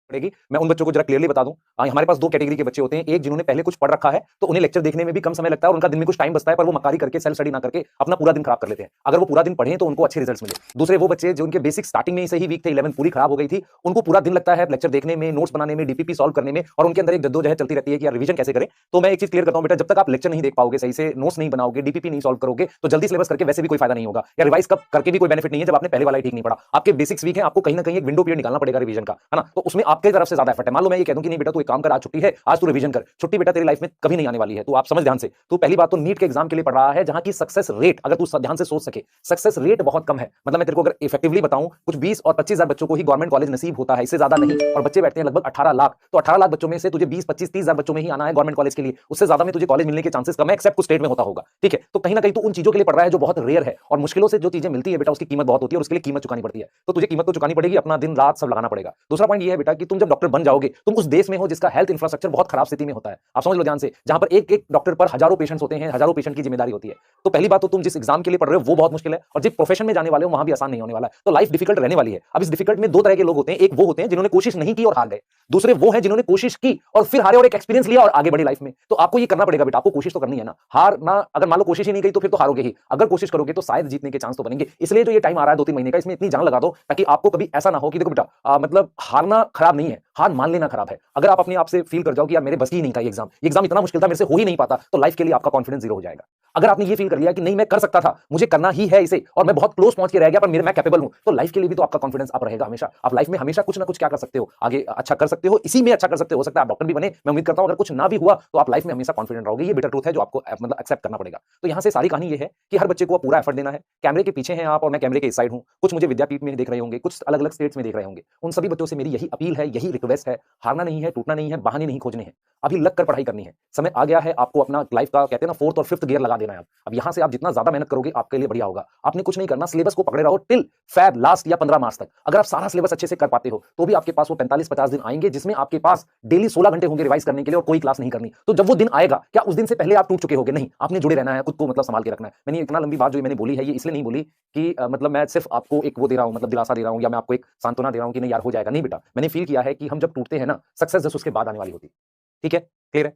पड़ेगी। मैं उन बच्चों को जरा क्लियरली बता दूं, हमारे पास दो कैटेगरी के बच्चे होते हैं। एक जिन्होंने पहले कुछ पढ़ रखा है तो उन्हें लेक्चर देखने में भी कम समय लगता है और उनका दिन में कुछ टाइम बचता है, पर वो मक्कारी करके सेल्फ स्टडी ना करके अपना पूरा दिन खराब कर लेते हैं। अगर वो पूरा दिन पढ़े तो उनको अच्छे रिजल्ट्स मिले। दूसरे वो बच्चे जो उनके बेसिक स्टार्टिंग में ही सही वीक थे, 11 पूरी खराब हो गई थी, उनको पूरा दिन लगता है लेक्चर देखने में, नोट्स बनाने में, डीपीपी सॉल्व करने में, और उनके अंदर एक जद्दोजहद चलती रहती है कि यार रिवीजन कैसे करें। तो मैं एक चीज क्लियर करता हूं बेटा, जब तक आप लेक्चर नहीं देख पाओगे, सही से नोट्स नहीं बनाओगे, डीपीपी नहीं सॉल्व करोगे, तो जल्दी सिलेबस करके वैसे भी कोई फायदा नहीं होगा, या रिवाइज कब करके भी कोई बेनिफिट नहीं है जब आपने पहले वाला ही ठीक नहीं पढ़ा। आपके बेसिक्स वीक है, आपको कहीं ना कहीं एक विंडो पीरियड निकालना पड़ेगा रिवीजन का, है ना। तो उसमें आपके तरफ से ज्यादा एफर्ट है। मान लो मैं ये कह दूं कि नहीं बेटा तू एक काम कर, आज छुट्टी है, आज तू रिवीजन कर। छुट्टी बेटा तेरी लाइफ में कभी नहीं आने वाली है, तो आप समझ ध्यान से। तू पहली बात तो नीट के एग्जाम के लिए पढ़ रहा है जहां की सक्सेस रेट, अगर तू ध्यान से सोच सके, सक्सेस रेट बहुत कम है। मतलब मैं तेरे को अगर इफेक्टिवली बताऊं, कुछ 20 और 25 हजार बच्चों को ही गवर्नमेंट कॉलेज नसीब होता है, इससे ज्यादा नहीं। और बच्चे बैठते हैं लगभग 18 लाख, तो 18 लाख बच्चों में से तुझे 20, 25, 30 हजार बच्चों में ही आना है गवर्नमेंट कॉलेज के लिए। उससे ज्यादा में तुझे कॉलेज मिलने के चांसेस कम है, एक्सेप्ट कुछ स्टेट में होता होगा, ठीक है। तो कहीं ना कहीं तू उन चीजों के लिए पढ़ रहा है जो बहुत रेयर है, और मुश्किलों से जो चीजें मिलती है बेटा उसकी कीमत बहुत होती है और उसके लिए कीमत चुकानी पड़ती है। तो तुझे कीमत तो चुकानी पड़ेगी, अपना दिन रात सब लगाना पड़ेगा। दूसरा पॉइंट ये है बेटा कि तुम जब डॉक्टर बन जाओगे, तुम उस देश में हो जिसका हेल्थ इंफ्रास्ट्रक्चर बहुत खराब स्थिति में होता है। आप समझ लो ध्यान से, जहां पर एक एक डॉक्टर पर हजारों पेशेंट्स होते हैं, हजारों पेशेंट की जिम्मेदारी होती है। तो पहली बात तो तुम जिस एग्जाम के लिए पढ़ रहे हो वो बहुत मुश्किल है, और जिस प्रोफेशन में जाने वाले हो वहां भी आसान नहीं होने वाला है। तो लाइफ डिफिकल्ट रहने वाली है। अब इस डिफिकल्ट में दो तरह के लोग होते हैं, एक वो होते हैं जिन्होंने कोशिश नहीं की और हार गए, दूसरे वो हैं जिन्होंने कोशिश की और फिर हारे और एक एक्सपीरियंस लिया और आगे बढ़ी लाइफ में। तो आपको ये करना पड़ेगा बेटा, आपको कोशिश तो करनी है ना। हार ना, अगर मान लो कोशिश ही नहीं की तो फिर तो हारोगे ही, अगर कोशिश करोगे तो शायद जीतने के चांस तो बनेंगे। इसलिए जो ये टाइम आ रहा है 2-3 महीने का, इसमें इतनी जान लगा दो ताकि आपको कभी ऐसा ना हो कि देखो बेटा मतलब हारना खराब नहीं है, हार मान लेना खराब है। अगर आप अपने आप से फील कर जाओ कि यार मेरे बस की ही नहीं था, ये एग्जाम इतना मुश्किल था, मेरे से हो ही नहीं पाता, तो लाइफ के लिए आपका कॉन्फिडेंस जीरो हो जाएगा। अगर आपने ये फील कर लिया कि नहीं मैं कर सकता था, मुझे करना ही है इसे, और मैं बहुत क्लोज पहुंच के रह गया पर मैं कैपेबल हूं, तो लाइफ के लिए भी तो आपका कॉन्फिडेंस आप रहेगा हमेशा। आप लाइफ में हमेशा कुछ ना कुछ क्या कर सकते हो, आगे अच्छा कर सकते हो, इसी में अच्छा कर सकते हो सकता है आप डॉक्टर भी बने। मैं उम्मीद करता हूं अगर कुछ ना भी हुआ तो आप लाइफ में हमेशा कॉन्फिडेंट रहोगे। ये बेटर ट्रूथ है जो आपको मतलब एक्सेप्ट करना पड़ेगा। तो यहां से सारी कहानी ये है कि हर बच्चे को पूरा एफर्ट देना है। कैमरे के पीछे हैं आप और मैं कैमरे के इस साइड हूं। कुछ मुझे विद्यापीठ में देख रहे होंगे, कुछ अलग अलग स्टेट्स में देख रहे होंगे। उन सभी बच्चों से मेरी यही अपील है, यही रिक्वेस्ट है, हारना नहीं है, टूटना नहीं है, बहाने नहीं खोजने हैं। अभी लग कर पढ़ाई करनी है। समय आ गया है आपको अपना लाइफ का कहते हैं ना 4th और 5th गियर लगा देना है। अब यहां से आप जितना ज्यादा मेहनत करोगे आपके लिए बढ़िया होगा। आपने कुछ नहीं करना, सिलेबस को पकड़े रहो टिल फैब लास्ट या 15 मार्च तक। अगर आप सारा सिलेबस अच्छे से कर पाते हो तो भी आपके पास वो 45-50 दिन आएंगे जिसमें आपके पास डेली 16 घंटे होंगे रिवाइज करने के लिए और कोई क्लास नहीं करनी। तो जब वो दिन आएगा, क्या उस दिन से पहले आप टूट चुके होगे? नहीं, आपने जुड़े रहना है, खुद को मतलब संभाल के रखना है। मैंने इतना लंबी बात जो मैंने बोली है ये इसलिए नहीं बोली कि मतलब मैं सिर्फ आपको एक वो दे रहा हूं, मतलब दिलासा दे रहा हूं, या मैं आपको एक सांत्वना दे रहा हूं कि नहीं यार हो जाएगा। नहीं बेटा, मैंने फील किया है कि हम जब टूटते हैं ना, सक्सेस जस्ट उसके बाद आने वाली होती है। ठीक है, क्लियर है?